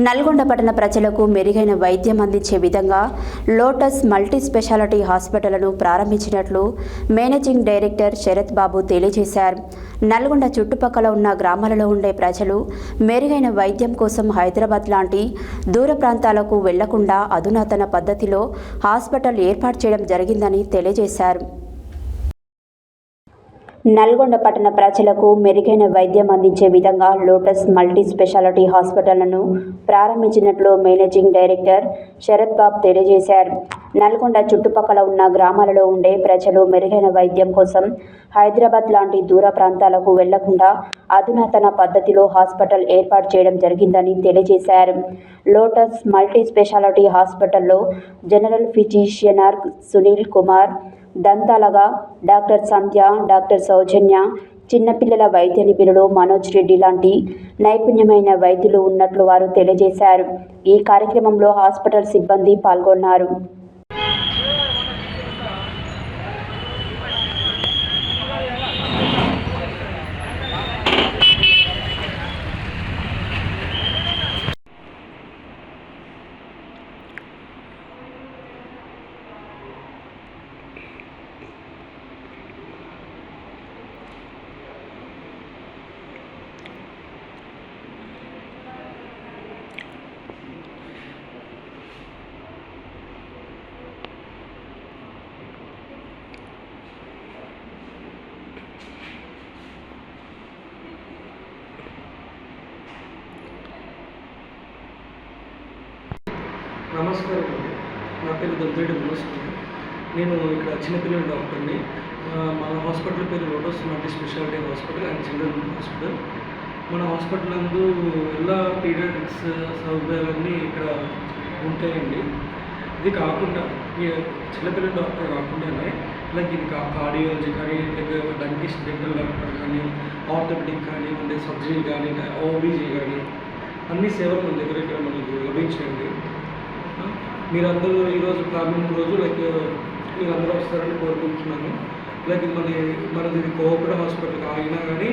నల్గొండ పట్టణ ప్రజలకు మెరుగైన వైద్యం అందించే విధంగా లోటస్ మల్టీ స్పెషాలిటీ హాస్పిటల్ను ప్రారంభించినట్లు మేనేజింగ్ డైరెక్టర్ శరత్ బాబు తెలియజేశారు. నల్గొండ చుట్టుపక్కల ఉన్న గ్రామాలలో ఉండే ప్రజలు మెరుగైన వైద్యం కోసం హైదరాబాద్ లాంటి దూర ప్రాంతాలకు వెళ్లకుండా అధునాతన పద్ధతిలో హాస్పిటల్ ఏర్పాటు చేయడం జరిగిందని తెలియజేశారు. నల్గొండ పట్టణ ప్రజలకు మెరుగైన వైద్యం అందించే విధంగా లోటస్ మల్టీ స్పెషాలిటీ హాస్పిటల్ను ప్రారంభించినట్లు మేనేజింగ్ డైరెక్టర్ శరత్ బాబు తెలియజేశారు. నల్గొండ చుట్టుపక్కల ఉన్న గ్రామాలలో ఉండే ప్రజలు మెరుగైన వైద్యం కోసం హైదరాబాద్ లాంటి దూర ప్రాంతాలకు వెళ్లకుండా అధునాతన పద్ధతిలో హాస్పిటల్ ఏర్పాటు చేయడం జరిగిందని తెలియజేశారు. లోటస్ మల్టీ స్పెషాలిటీ హాస్పిటల్లో జనరల్ ఫిజిషియనర్ సునీల్ కుమార్, దంతాలగా డాక్టర్ సంధ్య, డాక్టర్ సౌజన్య, చిన్నపిల్లల వైద్య నిపుణులు మనోజ్ రెడ్డి లాంటి నైపుణ్యమైన వైద్యులు ఉన్నట్లు వారు తెలియజేశారు. ఈ కార్యక్రమంలో హాస్పిటల్ సిబ్బంది పాల్గొన్నారు. నమస్కారం అండి. నా పేరు దొంతిరెడ్డి మనోజ్. నేను ఇక్కడ చిన్నపిల్లల డాక్టర్ని. మన హాస్పిటల్ పేరు lotus multi speciality hospital and children hospital. మన హాస్పిటల్ నందు ఎలా పీడియాట్రిక్స్ సౌకర్యాలన్నీ ఇక్కడ ఉంటాయండి. ఇది కాకుండా చిన్నపిల్లల డాక్టర్ కాకుండానే లైక్ ఇది కార్డియాలజీ కానీ, లైక్ డెంటిస్ట్, డెంటల్ డాక్టర్ కానీ, ఆర్థోపెడిక్ కానీ, అంటే సర్జరీ కానీ, ఓబీజీ కానీ అన్ని సేవలు మన దగ్గర ఇక్కడ మనకు లభించండి. మీరందరూ ఈరోజు ప్రారంభం రోజు లైక్ మీరందరూ వస్తారని కోరుకుంటున్నాను. లైక్ మనది కోఆపరేటివ్ హాస్పిటల్ అయినా కానీ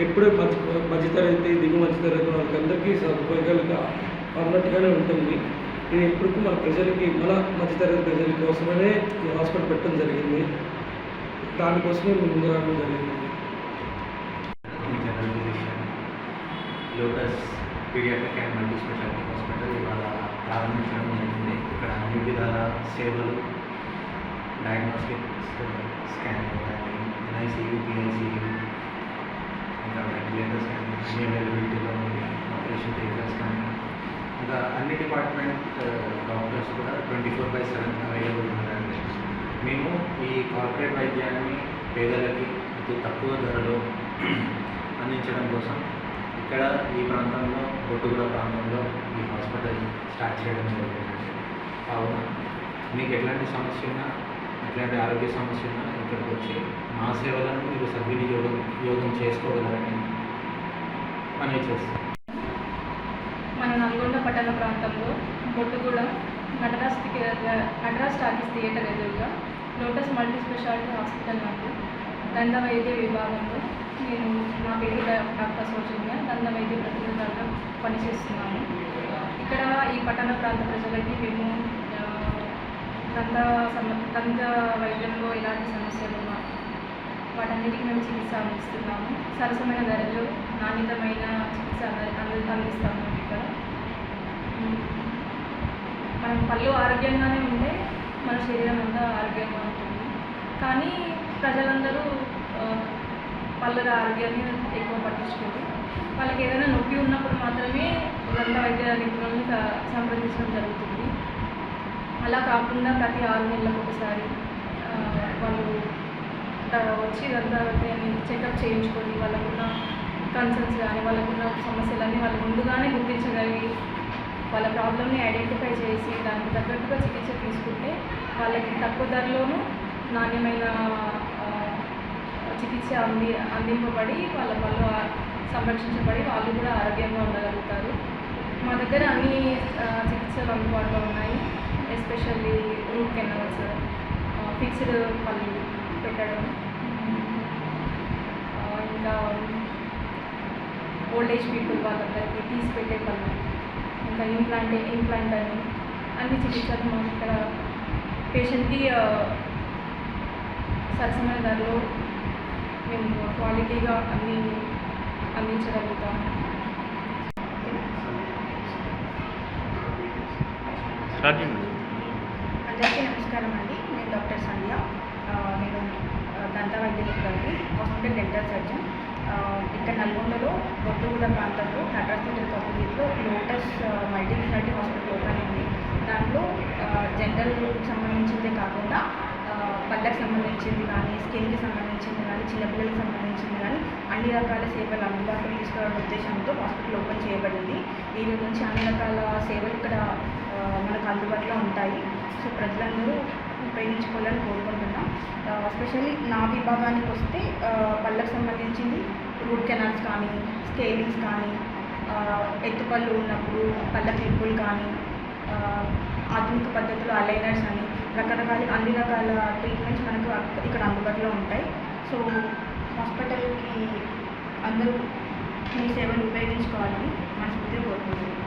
ఎప్పుడూ మధ్యతరగతి, దిగు మధ్యతరగతి వాళ్ళకందరికీ సదుపాయాలుగా అన్నట్టుగానే ఉంటుంది. ఇది ఎప్పటికీ మన ప్రజలకి, మన మధ్యతరగతి ప్రజల కోసమనే ఈ హాస్పిటల్ పెట్టడం జరిగింది. దానికోసమే ముందు రావడం జరిగింది. Lotus pediatric and multi speciality hospital ఇవాళ ప్రారంభించడం జరిగింది. ఇక్కడ అన్ని విధాల సేవలు, డయాగ్నోస్టిక్స్, స్కానింగ్ కానీ, ఎన్ఐసియు, పిఐసియు, ఇంకా వెంటిలేటర్స్ కానీ, అన్ని అవైలబిలిటీలో ఉంది. ఆపరేషన్ థియేటర్స్ కానీ, ఇంకా అన్ని డిపార్ట్మెంట్ డాక్టర్స్ కూడా 24/7 అవైలబుల్ ఉన్నారండి. మేము ఈ కార్పొరేట్ వైద్యాన్ని పేదలకి అతి తక్కువ ధరలో అందించడం కోసం ఇక్కడ ఈ ప్రాంతంలో, బొట్టుగూడ ప్రాంతంలో ఈ హాస్పిటల్ స్టార్ట్ చేయడం జరిగిందండి. కావున మీకు ఎట్లాంటి సమస్య ఉన్నా, ఎట్లాంటి ఆరోగ్య సమస్య ఉన్నా ఇక్కడికి వచ్చి మా సేవలను మీరు సద్వినియోగం చేసుకోగలరని పని చేస్తాం. మన నల్గొండ పట్టణ ప్రాంతంలో బొట్టుగూడ నటరాజ్ టాకీస్ థియేటర్ ఎదురుగా లోటస్ మల్టీ స్పెషాలిటీ హాస్పిటల్ నందు దంత వైద్య విభాగంలో నేను, నా పేరు డాక్టర్ సౌజన్య, దంత వైద్య ప్రతినిధిగా పనిచేస్తున్నాను. ఇక్కడ ఈ పట్టణ ప్రాంత ప్రజలకి మేము దంత వైద్యంలో ఎలాంటి సమస్యలు ఉన్నా వాటన్నిటికీ మేము చికిత్స అందిస్తున్నాము. సరసమైన ధరలు, నాణ్యతమైన చికిత్స అందిస్తాము. ఇక్కడ మనం పళ్ళు ఆరోగ్యంగానే ఉంటే మన శరీరం అంతా ఆరోగ్యంగా ఉంటుంది. కానీ ప్రజలందరూ పళ్ళ ఆరోగ్యాన్ని ఎక్కువ పట్టించుకోరు. వాళ్ళకి ఏదైనా నొప్పి ఉన్నప్పుడు మాత్రమే దంత వైద్య నిపుణులను సంప్రదించడం జరుగుతుంది. అలా కాకుండా ప్రతి 6 నెలలకు ఒకసారి వాళ్ళు వచ్చి దంత వైద్యాన్ని చెకప్ చేయించుకొని వాళ్ళకున్న కన్సర్న్స్ కానీ, వాళ్ళకున్న సమస్యలన్నీ వాళ్ళు ముందుగానే గుర్తించగలిగి వాళ్ళ ప్రాబ్లమ్ని ఐడెంటిఫై చేసి దానికి తగ్గట్టుగా చికిత్స తీసుకుంటే వాళ్ళకి తక్కువ ధరలోనూ నాణ్యమైన చికిత్స అందింపబడి వాళ్ళ పళ్ళు సంరక్షించబడి వాళ్ళు కూడా ఆరోగ్యంగా ఉండగలుగుతారు. మా దగ్గర అన్ని చికిత్సలు అందుబాటులో ఉన్నాయి. ఎస్పెషల్లీ రూట్ కెనాల్స్, ఫిక్స్డ్ పళ్ళు పెట్టడం, ఇంకా ఓల్డ్ ఏజ్ పీపుల్ వాళ్ళందరికీ తీసి పెట్టే పళ్ళు, ఇంకా ఇంకా ఇంప్లాంట్ అని అన్ని చికిత్సలు మాకు ఇక్కడ పేషెంట్కి సరసమైన ధరలో మేము క్వాలిటీగా అన్నీ అందించగలుగుతాము. అందరికీ నమస్కారం అండి. నేను డాక్టర్ సంధ్య. నేను దంత వైద్య నిపుణురాలిని, హాస్పిటల్ డెంటల్ సర్జన్. ఇక్కడ నల్గొండలో బొట్టుగూడ ప్రాంతంలో నటరాజ్ థియేటర్ ఆపోజిట్లో lotus multi speciality hospital open అయింది. దాంట్లో జనరల్కి సంబంధించిందే కాకుండా పళ్ళకి సంబంధించింది కానీ, స్కిన్కి సంబంధించింది కానీ, చిన్నపిల్లలకు సంబంధించింది కానీ అన్ని రకాల సేవలు అందుబాటులో తీసుకురావడం ఉద్దేశంతో హాస్పిటల్ ఓపెన్ చేయబడింది. ఈ రోజు నుంచి అన్ని రకాల సేవలు ఇక్కడ మనకు అందుబాటులో ఉంటాయి. సో ప్రజలందరూ ఉపయోగించుకోవాలని కోరుకుంటున్నాం. ఎస్పెషల్లీ నా విభాగానికి వస్తే పళ్ళకు సంబంధించింది రూట్ కెనాల్స్ కానీ, స్కేలింగ్స్ కానీ, ఎత్తుపళ్ళు ఉన్నప్పుడు పళ్ళ క్లిప్పులు కానీ, ఆధునిక పద్ధతిలో అలైనర్స్ అని అన్ని రకాల ట్రీట్మెంట్స్ మనకు ఇక్కడ అందుబాటులో ఉంటాయి. సో హాస్పిటల్కి అందరూ మీ సేవలు ఉపయోగించుకోవాలని మనస్ఫూర్తిగా కోరుకుంటున్నాను.